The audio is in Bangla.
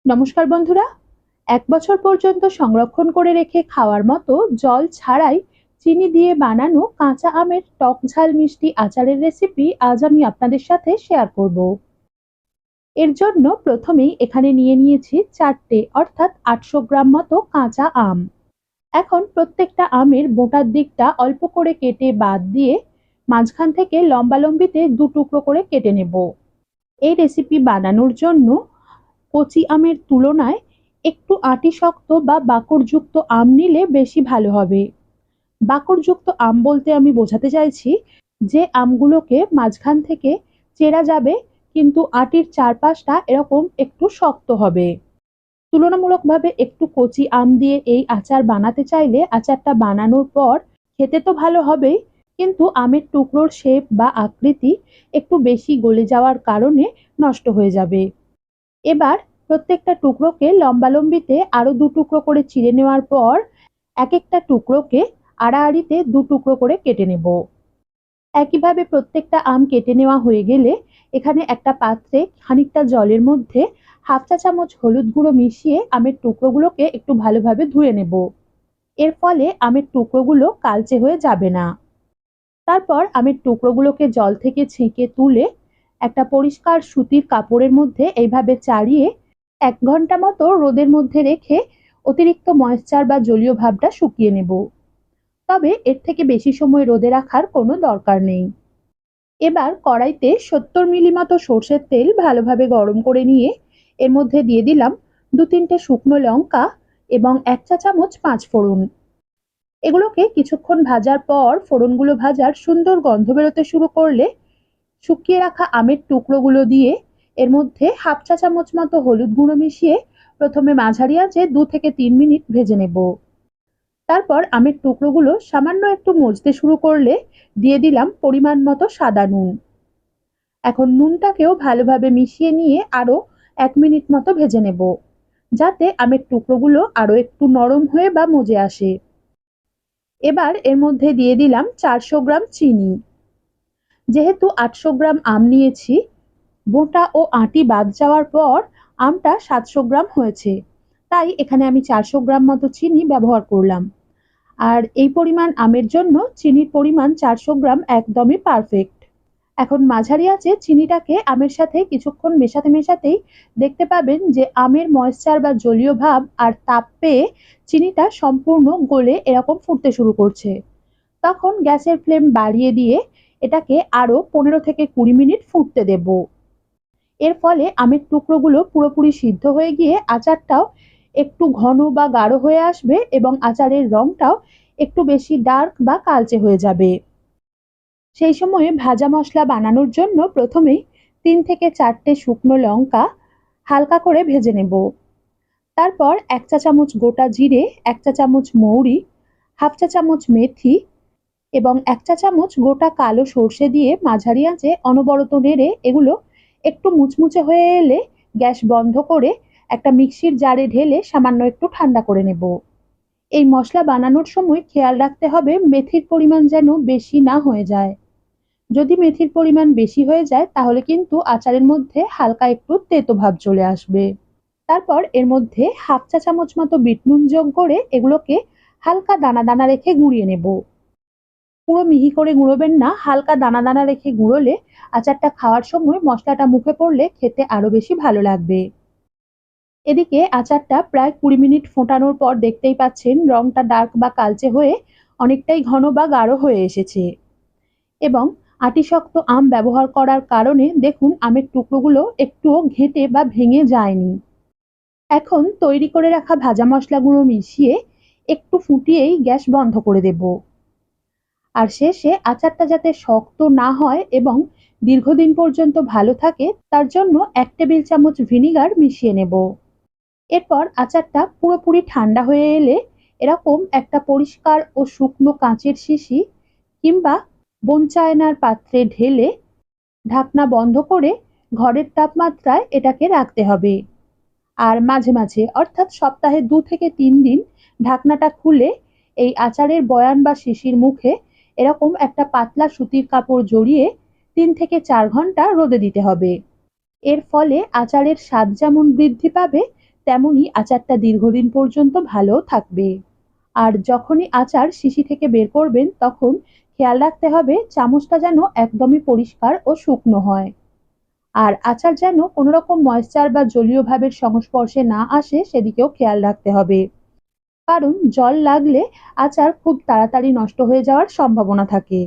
নমস্কার বন্ধুরা। ১ বছর পর্যন্ত সংরক্ষণ করে রেখে খাওয়ার মতো জল ছাড়াই চিনি দিয়ে বানানো কাঁচা আমের টক ঝাল মিষ্টি আচারের রেসিপি আজ আমি আপনাদের সাথে শেয়ার করব। এর জন্য প্রথমেই এখানে নিয়ে নিয়েছি ৪টে অর্থাৎ ৮০০ গ্রাম মতো কাঁচা আম। এখন প্রত্যেকটা আমের বোঁটার দিকটা অল্প করে কেটে বাদ দিয়ে মাঝখান থেকে লম্বালম্বিতে ২ টুকরো করে কেটে নেব। এই রেসিপি বানানোর জন্য কচি আমের তুলনায় একটু আঁটি শক্ত বা বাকড়যুক্ত আম নিলে বেশি ভালো হবে। বাকড়যুক্ত আম বলতে আমি বোঝাতে চাইছি যে আমগুলোকে মাঝখান থেকে চেরা যাবে কিন্তু আঁটির চারপাশটা এরকম একটু শক্ত হবে। তুলনামূলকভাবে একটু কচি আম দিয়ে এই আচার বানাতে চাইলে আচারটা বানানোর পর খেতে তো ভালো হবেই, কিন্তু আমের টুকরোর শেপ বা আকৃতি একটু বেশি গলে যাওয়ার কারণে নষ্ট হয়ে যাবে। এবার প্রত্যেকটা টুকরোকে লম্বালম্বিতে আরো ২ টুকরো করে চিড়ে নেওয়ার পর একেকটা টুকরোকে আড়াআড়িতে ২ টুকরো করে কেটে নেব। একইভাবে প্রত্যেকটা আম কেটে নেওয়া হয়ে গেলে এখানে একটা পাত্রে খানিকটা জলের মধ্যে ১/২ চা চামচ হলুদ গুঁড়ো মিশিয়ে আমের টুকরোগুলোকে একটু ভালোভাবে ধুয়ে নেব। এর ফলে আমের টুকরোগুলো কালচে হয়ে যাবে না। তারপর আমের টুকরোগুলোকে জল থেকে ছেঁকে তুলে একটা পরিষ্কার সুতির কাপড়ের মধ্যে এইভাবে চাড়িয়ে ১ ঘন্টা মতো রোদের মধ্যে রেখে অতিরিক্ত ময়েশ্চার বা জলীয় ভাবটা শুকিয়ে নেব। তবে এর থেকে বেশি সময় রোদে রাখার কোনো দরকার নেই। এবার কড়াইতে ৭০ মিলি মতো সর্ষের তেল ভালোভাবে গরম করে নিয়ে এর মধ্যে দিয়ে দিলাম ২-৩টে শুকনো লঙ্কা এবং ১ চা চামচ পাঁচফোড়ন। এগুলোকে কিছুক্ষণ ভাজার পর ফোড়নগুলো ভাজার সুন্দর গন্ধ বেরোতে শুরু করলে শুকিয়ে রাখা আমের টুকরোগুলো দিয়ে এর মধ্যে ১/২ চা চামচ মতো হলুদ গুঁড়ো মিশিয়ে প্রথমে মাঝারি আঁচে ২ থেকে ৩ মিনিট ভেজে নেব। তারপর আমের টুকরোগুলো সামান্য একটু মজতে শুরু করলে দিয়ে দিলাম পরিমাণ মতো সাদা নুন। এখন নুনটাকেও ভালোভাবে মিশিয়ে নিয়ে আরো ১ মিনিট মতো ভেজে নেব, যাতে আমের টুকরোগুলো আরো একটু নরম হয়ে বা মজে আসে। এবার এর মধ্যে দিয়ে দিলাম ৪০০ গ্রাম চিনি। যেহেতু ৮০০ গ্রাম আম নিয়েছি, বোঁটা ও আঁটি বাদ যাওয়ার পর আমটা ৭০০ গ্রাম হয়েছে, তাই এখানে আমি ৪০০ গ্রাম মতো চিনি ব্যবহার করলাম। আর এই পরিমাণ আমের জন্য চিনির পরিমাণ ৪০০ গ্রাম একদমই পারফেক্ট। এখন মাঝারি আঁচে চিনিটাকে আমের সাথে কিছুক্ষণ মেশাতে মেশাতেই দেখতে পাবেন যে আমের ময়েশ্চার বা জলীয় ভাব আর তাপ পেয়ে চিনিটা সম্পূর্ণ গলে এরকম ফুটতে শুরু করছে। তখন গ্যাসের ফ্লেম বাড়িয়ে দিয়ে এটাকে আরো ১৫ থেকে ২০ মিনিট ফুটতে দেব। এর ফলে আমের টুকরোগুলো পুরোপুরি সিদ্ধ হয়ে গিয়ে আচারটাও একটু ঘন বা গাঢ় হয়ে আসবে এবং আচারের রংটাও একটু বেশি ডার্ক বা কালচে হয়ে যাবে। সেই সময়ে ভাজা মশলা বানানোর জন্য প্রথমেই ৩ থেকে ৪টে শুকনো লঙ্কা হালকা করে ভেজে নেব। তারপর ১ চা চামচ গোটা জিরে, ১ চা চামচ মৌরি, ১/২ চা চামচ মেথি এবং ১ চা চামচ গোটা কালো সর্ষে দিয়ে মাঝারি আঁচে অনবরত নেড়ে এগুলো একটু মুচমুচে হয়ে এলে গ্যাস বন্ধ করে একটা মিক্সির জারে ঢেলে সামান্য একটু ঠান্ডা করে নেব। এই মশলা বানানোর সময় খেয়াল রাখতে হবে মেথির পরিমাণ যেন বেশি না হয়ে যায়। যদি মেথির পরিমাণ বেশি হয়ে যায় তাহলে কিন্তু আচারের মধ্যে হালকা একটু তেতো ভাব চলে আসবে। তারপর এর মধ্যে ১/২ চা চামচ মতো বিট নুন যোগ করে এগুলোকে হালকা দানা দানা রেখে গুঁড়িয়ে নেব। পুরো মিহি করে গুঁড়োবেন না, হালকা দানা দানা রেখে গুঁড়োলে আচারটা খাওয়ার সময় মশলাটা মুখে পড়লে খেতে আরো বেশি ভালো লাগবে। এদিকে আচারটা প্রায় ২০ মিনিট ফোটানোর পর দেখতেই পাচ্ছেন রংটা ডার্ক বা কালচে হয়ে অনেকটাই ঘন বা গাঢ় হয়ে এসেছে এবং আঁটিশক্ত আম ব্যবহার করার কারণে দেখুন আমের টুকরোগুলো একটুও ঘেঁটে বা ভেঙে যায়নি। এখন তৈরি করে রাখা ভাজা মশলাগুলো মিশিয়ে একটু ফুটিয়েই গ্যাস বন্ধ করে দেব। আর শেষে আচারটা যাতে শক্ত না হয় এবং দীর্ঘদিন পর্যন্ত ভালো থাকে তার জন্য ১ টেবিল চামচ ভিনিগার মিশিয়ে নেব। এরপর আচারটা পুরোপুরি ঠান্ডা হয়ে এলে এরকম একটা পরিষ্কার ও শুকনো কাঁচের শিশি কিংবা বনচায়নার পাত্রে ঢেলে ঢাকনা বন্ধ করে ঘরের তাপমাত্রায় এটাকে রাখতে হবে। আর মাঝে মাঝে অর্থাৎ সপ্তাহে ২ থেকে ৩ দিন ঢাকনাটা খুলে এই আচারের বয়ান বা শিশির মুখে এরকম একটা পাতলা সুতির কাপড় জড়িয়ে ৩ থেকে ৪ ঘন্টা রোদে দিতে হবে। এর ফলে আচারের স্বাদ যেমন বৃদ্ধি পাবে তেমনি আচারটা দীর্ঘদিন পর্যন্ত ভালো থাকবে। আর যখনই আচার শিশি থেকে বের করবেন তখন খেয়াল রাখতে হবে চামচটা যেন একদমই পরিষ্কার ও শুকনো হয়। আর আচার যেন কোনো রকম ময়েশ্চার বা জলীয় ভাবের সংস্পর্শে না আসে সেদিকেও খেয়াল রাখতে হবে। কারণ জল লাগলে আচার খুব তাড়াতাড়ি নষ্ট হয়ে যাওয়ার সম্ভাবনা থাকে।